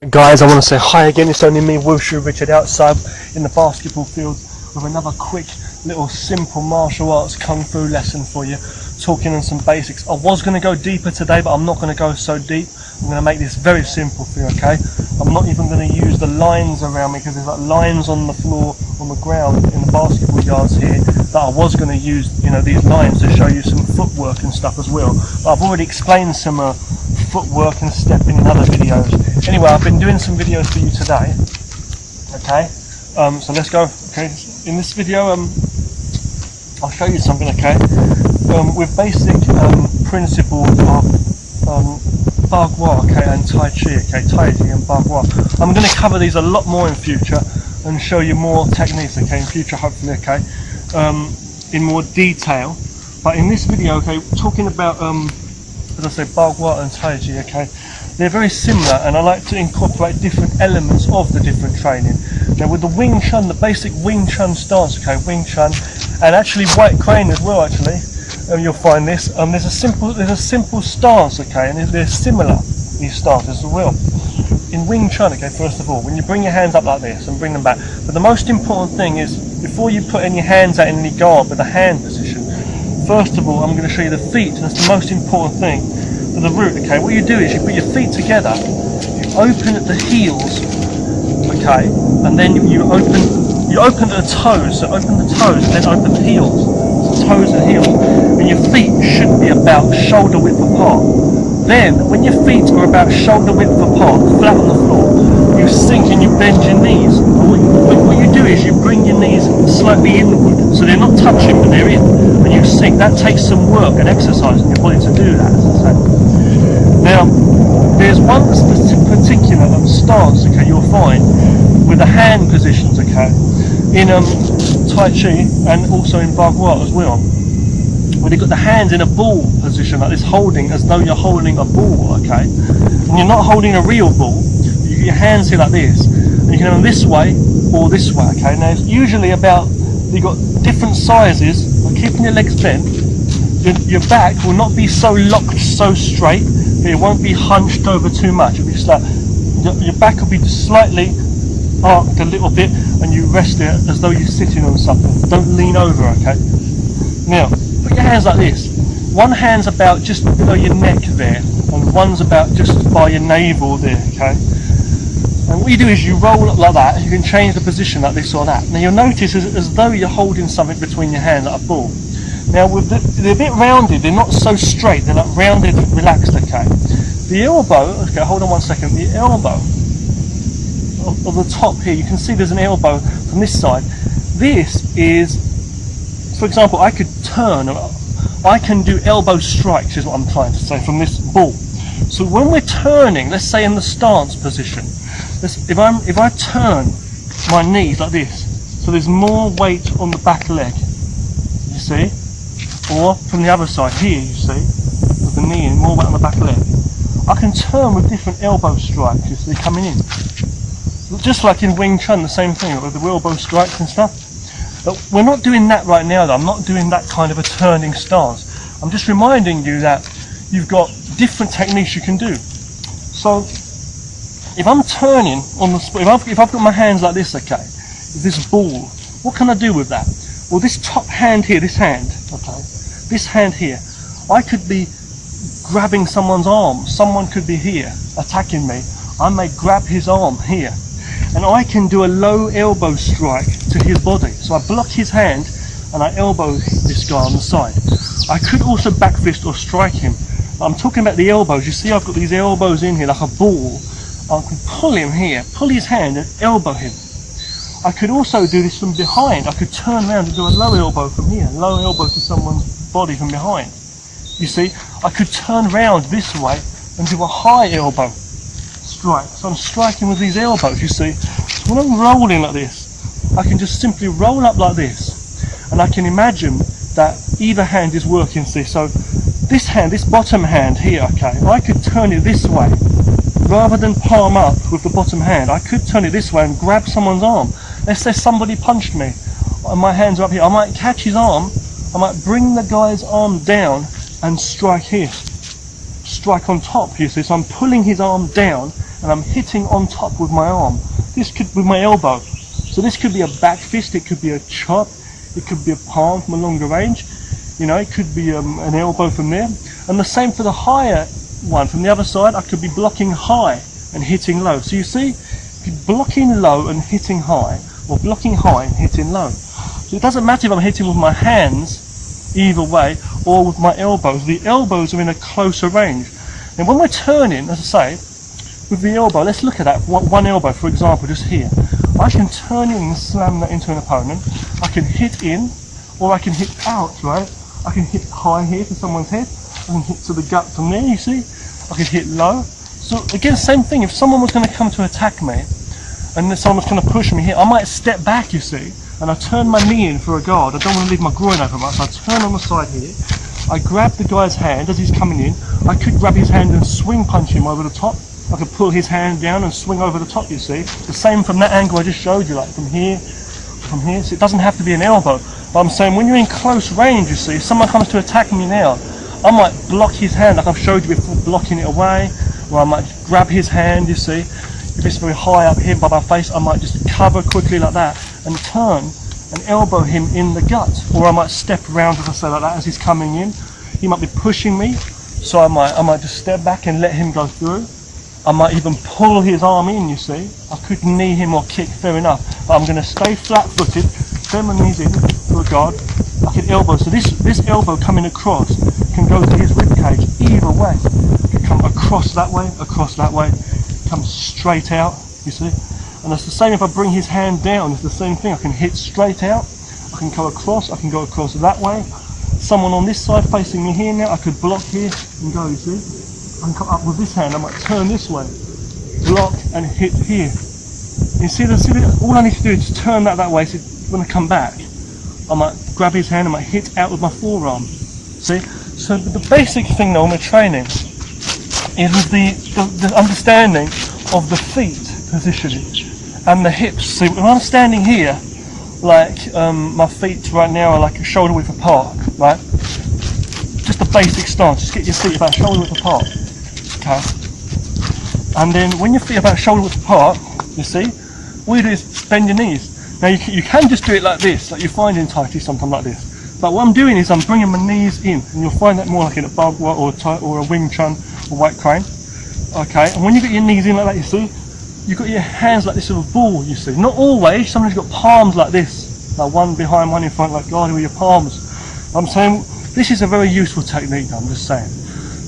Guys, I want to say hi again. It's only me, Wushu Richard, outside in the basketball field with another quick little simple martial arts kung fu lesson for you, talking on some basics. I was going to go deeper today, but I'm not going to go so deep. I'm going to make this very simple for you, okay? I'm not even going to use the lines around me because there's like lines on the floor, on the ground in the basketball yards here, that I was going to use, you know, these lines to show you some footwork and stuff as well. But I've already explained some footwork and stepping in other videos. Anyway, I've been doing some videos for you today, okay? So let's go, okay? In this video, I'll show you something, okay? With basic principles of Bagua, okay, and TAIJI, okay, TAIJI and Bagua. I'm going to cover these a lot more in future and show you more techniques, okay, in future hopefully, okay, in more detail. But in this video, okay, talking about, as I say, Bagua and TAIJI, okay, they're very similar, and I like to incorporate different elements of the different training. Now with the Wing Chun, the basic Wing Chun stance, okay, Wing Chun, and actually White Crane as well, actually, you'll find this. There's a simple stance, okay, and they're similar, these stances as well. In Wing Chun, okay, first of all, when you bring your hands up like this and bring them back, but the most important thing is, before you put any hands out in any guard with the hand position, first of all, I'm going to show you the feet, and that's the most important thing. For the root, okay, what you do is you put your feet together, you open at the heels, okay, and then you open at the toes, so open the toes and then open the heels, so toes and heels, and your feet should be about shoulder width apart. Then, when your feet are about shoulder width apart, flat on the floor, you sink and you bend your knees. What you do is you bring your knees slightly inward, so they're not touching but they're in, and you sink. That takes some work and exercise in your body to do that, as I say. Now, there's one particular stance, okay, you'll find with the hand positions, okay, in TAIJI and also in Bagua as well, where you've got the hands in a ball position like this, holding as though you're holding a ball, okay, and you're not holding a real ball. You get your hands here like this, and you can have them this way or this way, okay. Now, it's usually about, you've got different sizes, by keeping your legs bent, your back will not be so locked, so straight, but it won't be hunched over too much. It'll be just like, your back will be just slightly arched a little bit, and you rest it as though you're sitting on something. Don't lean over, okay? Now, put your hands like this. One hand's about just below your neck there, and one's about just by your navel there, okay? And what you do is you roll up like that. You can change the position like this or that. Now you'll notice as though you're holding something between your hands, like a ball. Now they're a bit rounded, they're not so straight, they're like rounded, relaxed, okay. The elbow, okay, hold on one second, the elbow of the top here, you can see there's an elbow from this side. This is, for example, I could turn, I can do elbow strikes is what I'm trying to say from this ball. So when we're turning, let's say in the stance position, if I turn my knees like this, so there's more weight on the back leg, you see? Or from the other side here, you see, with the knee and more weight on the back leg. I can turn with different elbow strikes, you see, coming in. Just like in Wing Chun, the same thing, with the elbow strikes and stuff. But we're not doing that right now though. I'm not doing that kind of a turning stance. I'm just reminding you that you've got different techniques you can do. So, if I'm turning on the spot, if I've got my hands like this, okay, with this ball, what can I do with that? Well, this top hand here, this hand, okay, this hand here, I could be grabbing someone's arm. Someone could be here, attacking me. I may grab his arm here, and I can do a low elbow strike to his body. So I block his hand, and I elbow this guy on the side. I could also back fist or strike him. I'm talking about the elbows. You see I've got these elbows in here like a ball. I can pull him here, pull his hand and elbow him. I could also do this from behind. I could turn around and do a low elbow from here, low elbow to someone's body from behind. You see, I could turn round this way and do a high elbow strike. So I'm striking with these elbows, you see. So when I'm rolling like this, I can just simply roll up like this, and I can imagine that either hand is working, see. So this hand, this bottom hand here, okay, I could turn it this way. Rather than palm up with the bottom hand, I could turn it this way and grab someone's arm. Let's say somebody punched me and my hands are up here. I might catch his arm, I might bring the guy's arm down and strike here. Strike on top, you see. So I'm pulling his arm down and I'm hitting on top with my arm. This could be my elbow. So this could be a back fist, it could be a chop, it could be a palm from a longer range. You know, it could be an elbow from there. And the same for the higher one. From the other side, I could be blocking high and hitting low. So you see, blocking low and hitting high, or blocking high and hitting low. So it doesn't matter if I'm hitting with my hands, either way, or with my elbows. The elbows are in a closer range. And when we're turning, as I say, with the elbow, let's look at that. One elbow, for example, just here. I can turn in and slam that into an opponent. I can hit in, or I can hit out, right? I can hit high here to someone's head. I can hit to the gut from there, you see. I can hit low. So again, same thing. If someone was going to come to attack me, and then someone was going to push me here, I might step back, you see, and I turn my knee in for a guard. I don't want to leave my groin open much. So I turn on the side here. I grab the guy's hand as he's coming in. I could grab his hand and swing punch him over the top. I could pull his hand down and swing over the top, you see. The same from that angle I just showed you, like from here. So it doesn't have to be an elbow. But I'm saying when you're in close range, you see, if someone comes to attack me now, I might block his hand like I've showed you before, blocking it away, or I might grab his hand, you see. If it's very high up here by my face, I might just cover quickly like that and turn and elbow him in the gut. Or I might step around, as I say, like that as he's coming in. He might be pushing me, so I might just step back and let him go through. I might even pull his arm in, you see. I could knee him or kick, fair enough. But I'm going to stay flat-footed, turn my knees in to a guard. I can elbow. So this elbow coming across can go to his rib cage either way. It can come across that way, come straight out, you see. And it's the same if I bring his hand down, it's the same thing. I can hit straight out, I can go across that way. Someone on this side facing me here now, I could block here and go, you see. I can come up with this hand, I might turn this way, block and hit here. You see, all I need to do is just turn that way, so when I come back, I might grab his hand, I might hit out with my forearm. See? So the basic thing though when we're training is the understanding of the feet positioning and the hips. See, when I'm standing here, like my feet right now are like shoulder width apart, right? Just a basic stance, just get your feet about shoulder width apart. Okay. And then when your feet are about shoulder width apart, you see, all you do is bend your knees. Now you can just do it like this, like you find in Tai Chi sometimes like this. But what I'm doing is I'm bringing my knees in, and you'll find that more like in a Bagua or a Wing Chun or White Crane. Okay, and when you get your knees in like that, you see, you've got your hands like this of a ball, you see. Not always, sometimes you've got palms like this, like one behind, one in front, like guarding with your palms. I'm saying this is a very useful technique, I'm just saying.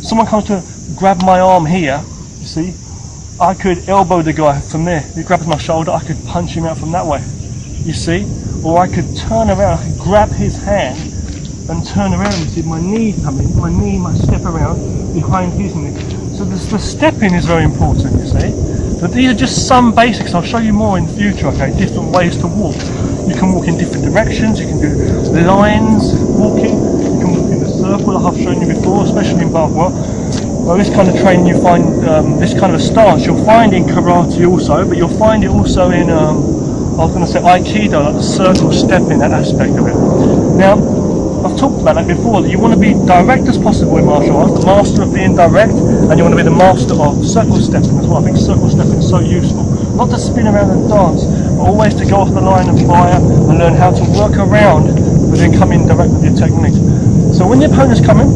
Someone comes to grab my arm here, you see, I could elbow the guy from there. He grabs my shoulder, I could punch him out from that way, you see. Or I could turn around, I could grab his hand and turn around, you see, my knee come in, my knee might step around behind his knee. So the stepping is very important, you see. But these are just some basics. I'll show you more in the future, okay, different ways to walk. You can walk in different directions, you can do lines walking, you can walk in a circle like I've shown you before, especially in Bagua. Well, this kind of training you find, this kind of a stance you'll find in karate also, but you'll find it also in, I was going to say Aikido, like the circle stepping, that aspect of it. Now, I've talked about that before, that you want to be direct as possible in martial arts, the master of being direct, and you want to be the master of circle stepping as well. I think circle stepping is so useful. Not to spin around and dance, but always to go off the line of fire and learn how to work around, but then come in direct with your technique. So when your opponent's coming,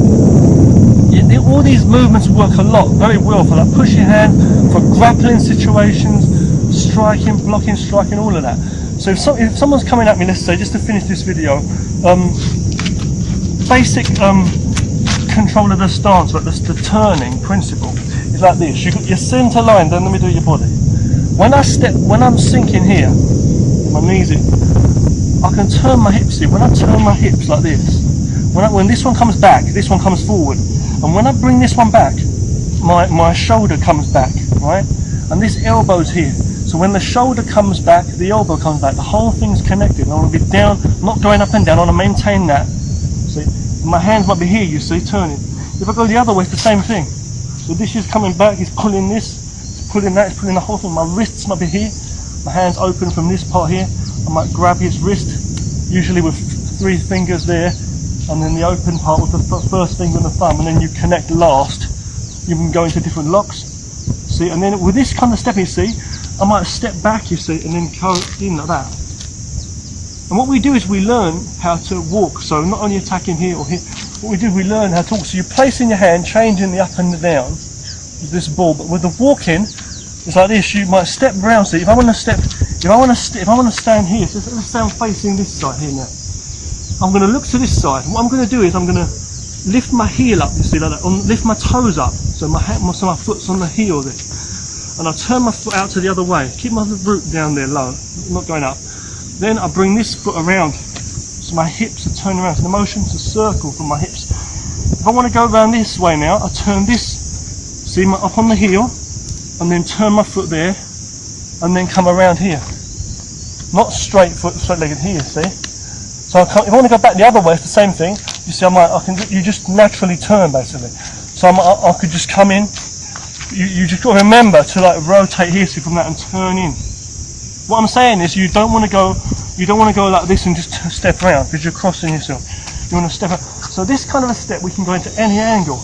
all these movements work a lot, very well, for like push your hand, for grappling situations, striking, blocking, striking, all of that. So if someone's coming at me, let's say, just to finish this video, basic control of the stance, like the turning principle, is like this. You've got your centre line, then let me do your body. When I'm sinking here, my knees in, I can turn my hips in. When I turn my hips like this, when this one comes back, this one comes forward. And when I bring this one back, my shoulder comes back, right? And this elbow's here. So when the shoulder comes back, the elbow comes back. The whole thing's connected. I want to be down, not going up and down. I want to maintain that. See, my hands might be here, you see, turning. If I go the other way, it's the same thing. So this is coming back, he's pulling this, he's pulling that, he's pulling the whole thing. My wrists might be here. My hands open from this part here. I might grab his wrist, usually with 3 fingers there, and then the open part with the first finger and the thumb, and then you connect last. You can go into different locks. See, and then with this kind of step, you see, I might step back, you see, and then go in like that. And what we do is we learn how to walk. So not only attacking here or here, what we do, we learn how to walk. So you're placing your hand, changing the up and the down with this ball. But with the walking, it's like this. You might step round. See, if I want to stand here, so let's say I'm facing this side here now. I'm going to look to this side. What I'm going to do is I'm going to lift my heel up, you see, like that. Lift my toes up, so my foot's on the heel there. And I turn my foot out to the other way. Keep my root down there low, not going up. Then I bring this foot around, so my hips are turned around. So the motion's a circle from my hips. If I want to go around this way now, I turn this, see, up on the heel, and then turn my foot there, and then come around here. Not straight legged here, see? So if I want to go back the other way, it's the same thing. You see, you just naturally turn basically. So I could just come in. You just got to remember to like rotate here, see, from that and turn in. What I'm saying is you don't want to go like this and just step around because you're crossing yourself. You want to step out. So this kind of a step, we can go into any angle.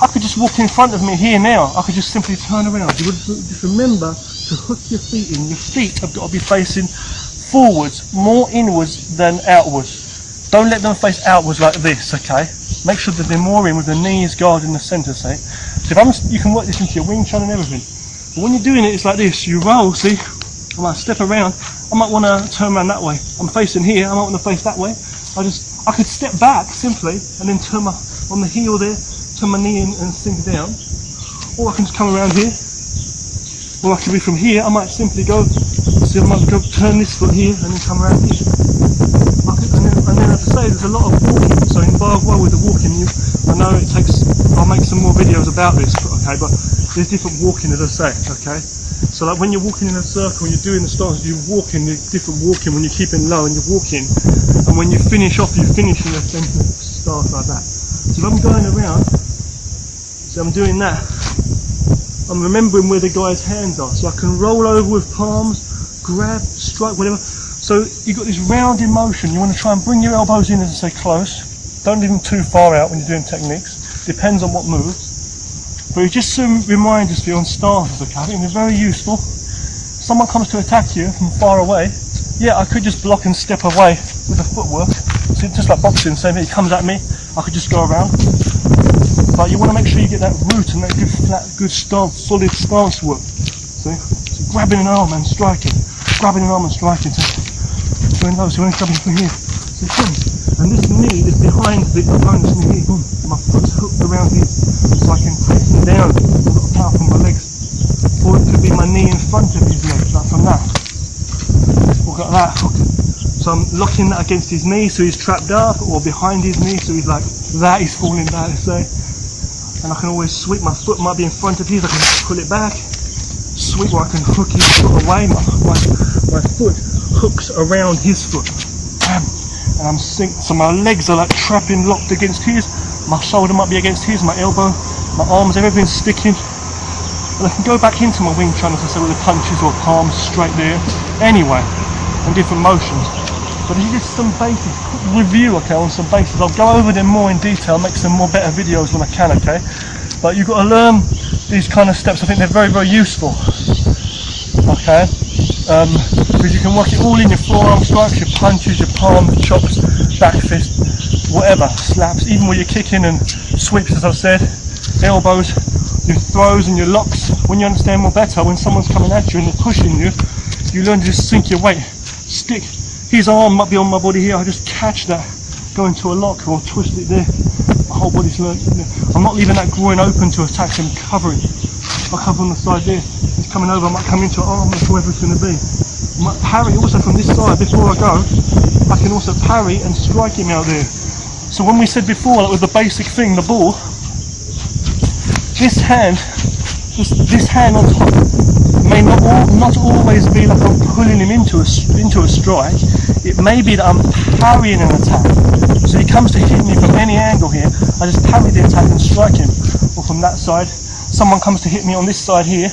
I could just walk in front of me here now. I could just simply turn around. You would just remember to hook your feet in. Your feet have got to be facing forwards, more inwards than outwards. Don't let them face outwards like this, okay? Make sure that they're more in with the knees guarding the centre, see? So you can work this into your Wing Chun and everything. But when you're doing it, it's like this. You roll, see? I might step around. I might want to turn around that way. I'm facing here. I might want to face that way. I could step back simply and then turn on the heel there, turn my knee in and sink down. Or I can just come around here. Or I can be from here. I might simply go. See, I might go turn this foot here and then come around here. And then as I say, there's a lot of walking. So in Bargwa with the walking, I know it takes. I'll make some more videos about this, okay? But there's different walking, as I say, okay? So like when you're walking in a circle, you're doing the stances, you're walking, there's different walking when you're keeping low and you're walking. And when you finish off, you finish in a centre stance like that. So if I'm going around, so I'm doing that, I'm remembering where the guy's hands are. So I can roll over with palms, grab, strike, whatever. So you've got this rounding motion. You want to try and bring your elbows in, as I say, close. Don't leave them too far out when you're doing techniques. Depends on what moves. But it's just some reminders for you on stances, okay? I think they're very useful. If someone comes to attack you from far away, yeah, I could just block and step away with the footwork. See, just like boxing, same thing. He comes at me, I could just go around. But you want to make sure you get that root and that good flat, good stance, solid stance work. See? So grabbing an arm and striking. Grabbing an arm and striking. So doing those, so when I'm grabbing from here. So boom. And this knee is behind the opponent's knee here. Boom. My foot's hooked around here. So I can press him down. I've got power from my legs. Or it could be my knee in front of his legs, like from that. Or got that hook. So I'm locking that against his knee so he's trapped up, or behind his knee so he's like that, he's falling down, let's say. And I can always sweep, my foot might be in front of his, I can pull it back, sweep, or I can hook his foot away, my foot hooks around his foot. Bam. And I'm synced, so my legs are like trapping, locked against his, my shoulder might be against his, my elbow, my arms, everything's sticking. And I can go back into my Wing Chun, as I said, with the punches or palms straight there, anyway, and different motions. But this is just some basic review, okay, on some bases. I'll go over them more in detail, make some more better videos when I can, okay? But you've got to learn these kind of steps. I think they're very, very useful, okay? Because you can work it all in your forearm strikes, your punches, your palms, chops, back fist, whatever, slaps, even where you're kicking and sweeps, as I've said, elbows, your throws and your locks. When you understand more better, when someone's coming at you and they're pushing you, you learn to just sink your weight, stick. His arm might be on my body here, I just catch that, go into a lock or twist it there. My whole body's learned. I'm not leaving that groin open to attack him, covering. I cover on the side there. He's coming over, I might come into it, I'm not sure where it's going to be. I might parry also from this side before I go. I can also parry and strike him out there. So when we said before, like with the basic thing, the ball, this hand on top may not always be like I'm pulling him into a strike. It may be that I'm parrying an attack. So he comes to hit me from any angle here, I just parry the attack and strike him. Or from that side, someone comes to hit me on this side here,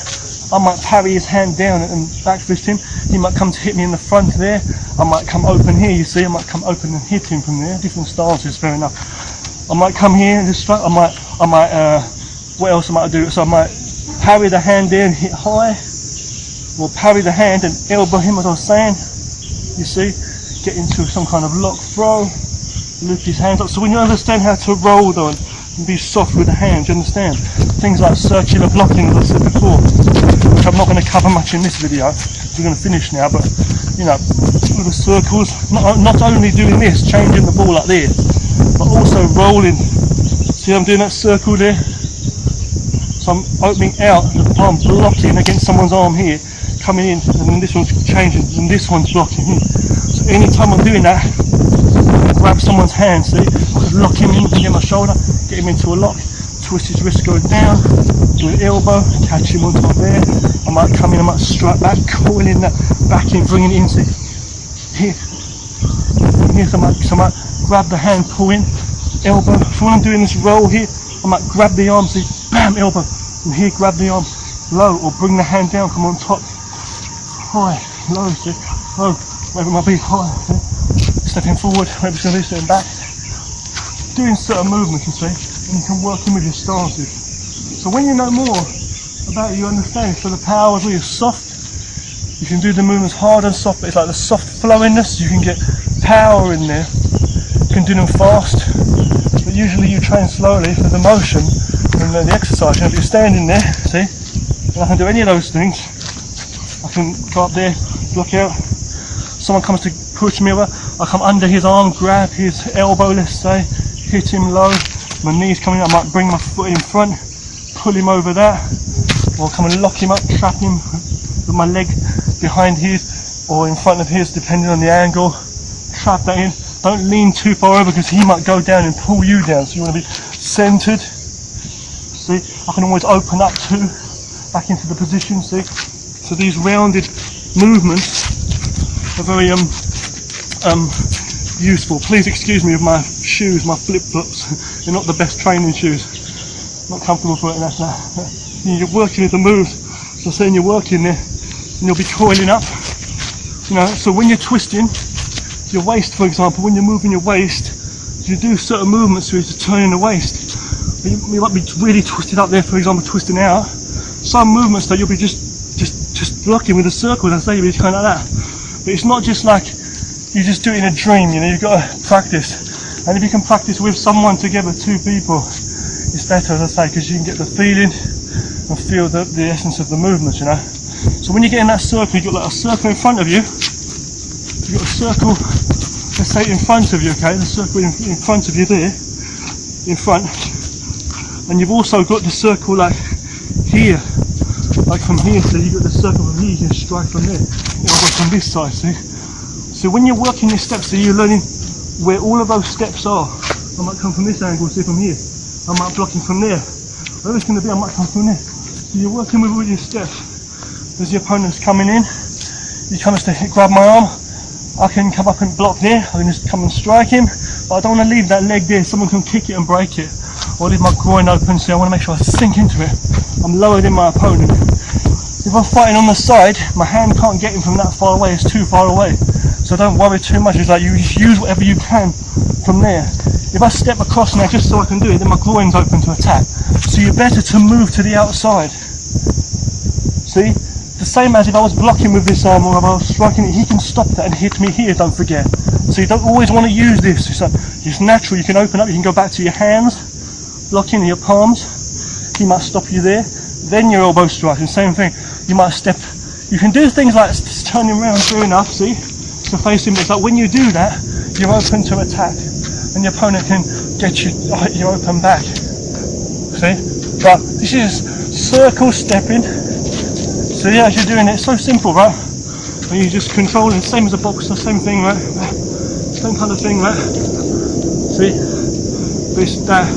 I might parry his hand down and back fist him. He might come to hit me in the front there. I might come open here, you see, I might come open and hit him from there. Different stances, fair enough. I might come here and just strike. I might what else I might do? So I might parry the hand there and hit high, or parry the hand and elbow him, as I was saying. You see, get into some kind of lock throw, loop his hands up. So when you understand how to roll though and be soft with the hands, you understand things like circular blocking, as I said before, which I'm not going to cover much in this video. We're going to finish now, but you know, with the circles, not only doing this, changing the ball like this, but also rolling. See, I'm doing that circle there. So I'm opening out the palm, blocking against someone's arm here, coming in, and then this one's changing, and this one's blocking here. So anytime I'm doing that, I grab someone's hand, see, I could lock him in, get my shoulder, get him into a lock, twist his wrist, go down, do an elbow, catch him on top there. I might come in, I might strike back, coiling that back in, bringing it in, see, here, so I might grab the hand, pull in, elbow. So when I'm doing this roll here, I might grab the arm, see, bam, elbow, and here grab the arm low, or bring the hand down, come on top, high, low, see, low, maybe it might be high, see, stepping forward, maybe it's going to be stepping back, doing certain movements, you see, and you can work in with your stances. So when you know more about it, you understand, so the power is really soft, you can do the movements hard and soft, but it's like the soft flowiness, you can get power in there, you can do them fast, but usually you train slowly for the motion and the exercise. You know, if you're standing there, see, and I can do any of those things, I can go up there, block out, someone comes to push me over, I come under his arm, grab his elbow, let's say, hit him low, my knees coming up, I might bring my foot in front, pull him over that, or come and lock him up, trap him with my leg behind his or in front of his, depending on the angle, trap that in. Don't lean too far over because he might go down and pull you down, so you want to be centered. See, I can always open up too, back into the position, see. So these rounded movements are very useful. Please excuse me with my shoes, my flip-flops. They're not the best training shoes. Not comfortable for it, and that's that. You're working with the moves. So saying you're working there, and you'll be coiling up. You know, so when you're twisting your waist, for example, when you're moving your waist, you do certain movements where you're turning the waist. You might be really twisted up there, for example, twisting out. Some movements that you'll be just blocking with a circle, and say you'll be kind of like that. But it's not just like you just do it in a dream, you know, you've got to practice. And if you can practice with someone together, two people, it's better, as I say, because you can get the feeling and feel the essence of the movements, you know. So when you get in that circle, you've got like a circle in front of you, you've got a circle, let's say in front of you, okay, the circle in front of you there, in front, and you've also got the circle like here, like from here, so you've got the circle from here, you can strike from there, it'll go from this side, see. So when you're working your steps, so you're learning where all of those steps are. I might come from this angle, see, from here, I might block him from there, wherever it's going to be, I might come from there. So you're working with all your steps. As your opponent's coming in, he comes to grab my arm, I can come up and block there, I can just come and strike him, but I don't want to leave that leg there, someone can kick it and break it, or leave my groin open, so I want to make sure I sink into it. I'm lower than my opponent. If I'm fighting on the side, my hand can't get him from that far away, it's too far away. So don't worry too much, it's like you just use whatever you can from there. If I step across now just so I can do it, then my groin's open to attack. So you're better to move to the outside. See? The same as if I was blocking with this arm or if I was striking it, he can stop that and hit me here, don't forget. So you don't always want to use this, it's natural, you can open up, you can go back to your hands, blocking your palms, he might stop you there, then your elbow striking, same thing, you might step, you can do things like turning around, fair enough, see, to face him, it's like when you do that, you're open to attack, and your opponent can get you, you're open back, see, but this is circle stepping. So yeah, as you're doing it, it's so simple, right? And you just control it, same as a boxer, same thing, right? Same kind of thing, right? See? This, that.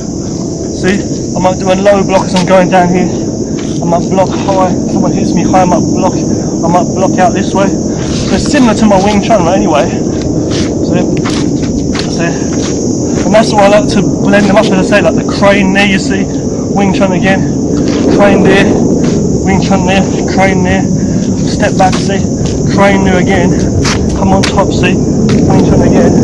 See? I might do a low block as I'm going down here. I might block high, if someone hits me high, I might block out this way. So it's similar to my Wing Chun, right, anyway. See? And that's why I like to blend them up, as I say, like the crane there, you see? Wing Chun again, crane there. Wing Chun there, crane there, step back, see, crane there again, come on top, see, Wing Chun again,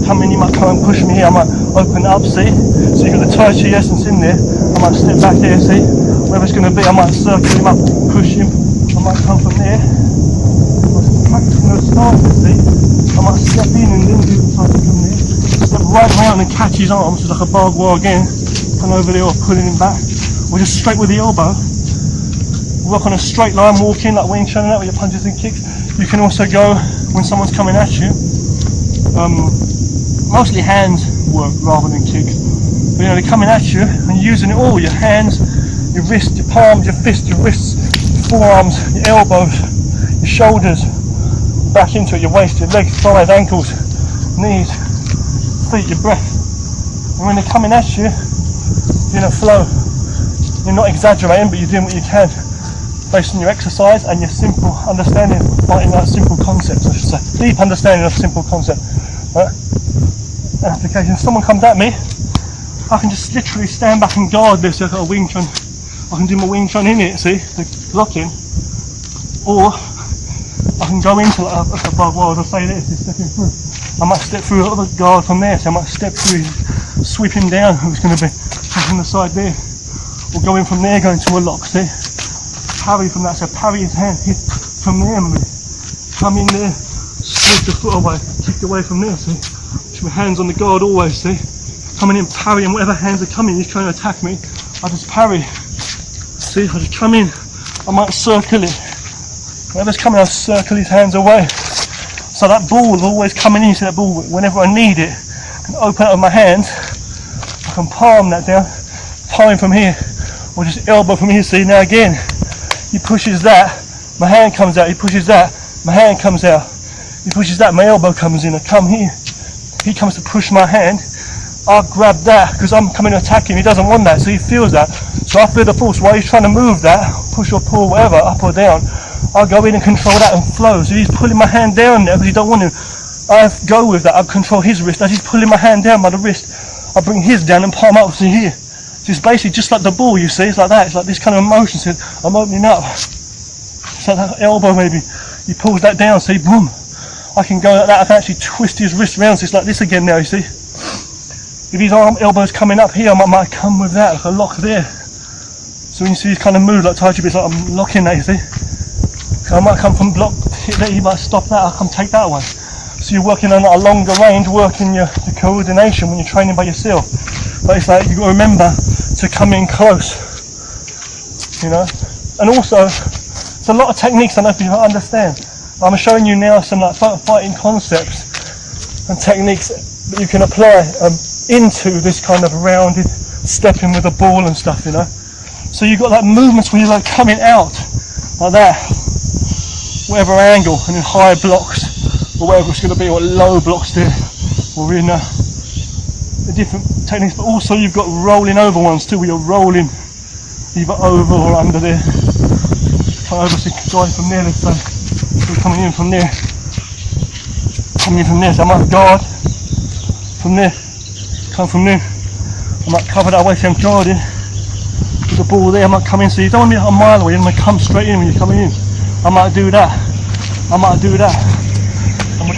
come in, you might come and push me here, I might open up, see, so you've got the Tai Chi essence in there, I might step back there, see, wherever it's going to be. I might circle him up, push him. I might come from there. I'm practicing those starts, you see. I might step in and then do the cycle from there. Step right around and catch his arms, like a barbed wire again. Come over there or pulling him back. Or just straight with the elbow. Work on a straight line walking, like Wing Chun and that, with your punches and kicks. You can also go when someone's coming at you. Mostly hands work rather than kicks. But you know, they're coming at you and you're using it all, your hands, your wrist, your palms, your fists, your wrists, your forearms, your elbows, your shoulders, back into it, your waist, your legs, thighs, ankles, knees, feet, your breath. And when they're coming at you, you're in a flow. You're not exaggerating, but you're doing what you can based on your exercise and your simple understanding of fighting out simple concepts, I should say. Deep understanding of simple concept. Right? Application. If someone comes at me, I can just literally stand back and guard this like a Wing Chun. I can do my Wing Chun in it, see, the blocking. Or I can go into like a barbed wire, I'll say this, is stepping through. I might step through a guard from there, so I might step through, sweep him down, who's going to be on the side there. Or go in from there, go into a lock, see. Parry from that, so parry his hand, hit from there, maybe. Come in there, sweep the foot away, kick away from there, see. With my hands on the guard always, see. Coming in, parrying, whatever hands are coming, he's trying to attack me, I just parry. See, I just come in, I might circle it. Whatever's coming, I'll circle his hands away. So that ball is always coming in, see that ball, whenever I need it, I can open it with my hands, I can palm that down, palm from here, or just elbow from here, see. Now again, he pushes that, my hand comes out, he pushes that, my hand comes out, he pushes that, my elbow comes in, I come here, he comes to push my hand, I'll grab that, because I'm coming to attack him, he doesn't want that, so he feels that, so I feel the force, while he's trying to move that, push or pull, whatever, up or down, I'll go in and control that and flow, so he's pulling my hand down there, because he don't want to, I go with that, I control his wrist, as he's pulling my hand down by the wrist, I bring his down and palm up to here. So it's basically just like the ball, you see, it's like that, it's like this kind of emotion, so I'm opening up. So that elbow maybe, he pulls that down, see, boom. I can go like that, I can actually twist his wrist around, so it's like this again now, you see. If his elbow's coming up here, I might come with that, like a lock there. So when you see these kind of moves like TAIJI, it's like I'm locking that, you see. So I might come from block, hit that, he might stop that, I'll come take that one. So you're working on a longer range, working the coordination when you're training by yourself. But it's like, you've got to remember to come in close, you know. And also, there's a lot of techniques I don't know if you understand. I'm showing you now some like fighting concepts and techniques that you can apply into this kind of rounded stepping with a ball and stuff, you know. So you've got that movements where you're like coming out like that, whatever angle, and in high blocks or whatever it's going to be, or low blocks there, or in the different techniques. But also you've got rolling over ones too, where you're rolling either over or under there. Over, so you can go from there, let's say. So coming in from there, so I might guard from there, come from there, I might cover that way, so I'm guarding with the ball there, I might come in, so you don't want to be a mile away, you want to come straight in when you're coming in. I might do that, I might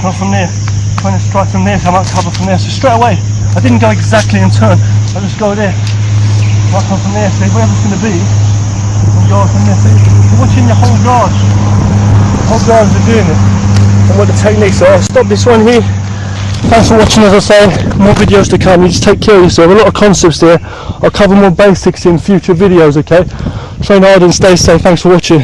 come from there, trying to strike from there, so I might cover from there, so straight away, I didn't go exactly in turn, I just go there, I might come from there, so wherever it's going to be, and guard from there, so you're watching your whole guard. Whole guards are doing it and what the techniques are. I'll stop this one here. Thanks for watching, as I say, more videos to come. You just take care of yourself. A lot of concepts there. I'll cover more basics in future videos, okay? Train hard and stay safe. Thanks for watching.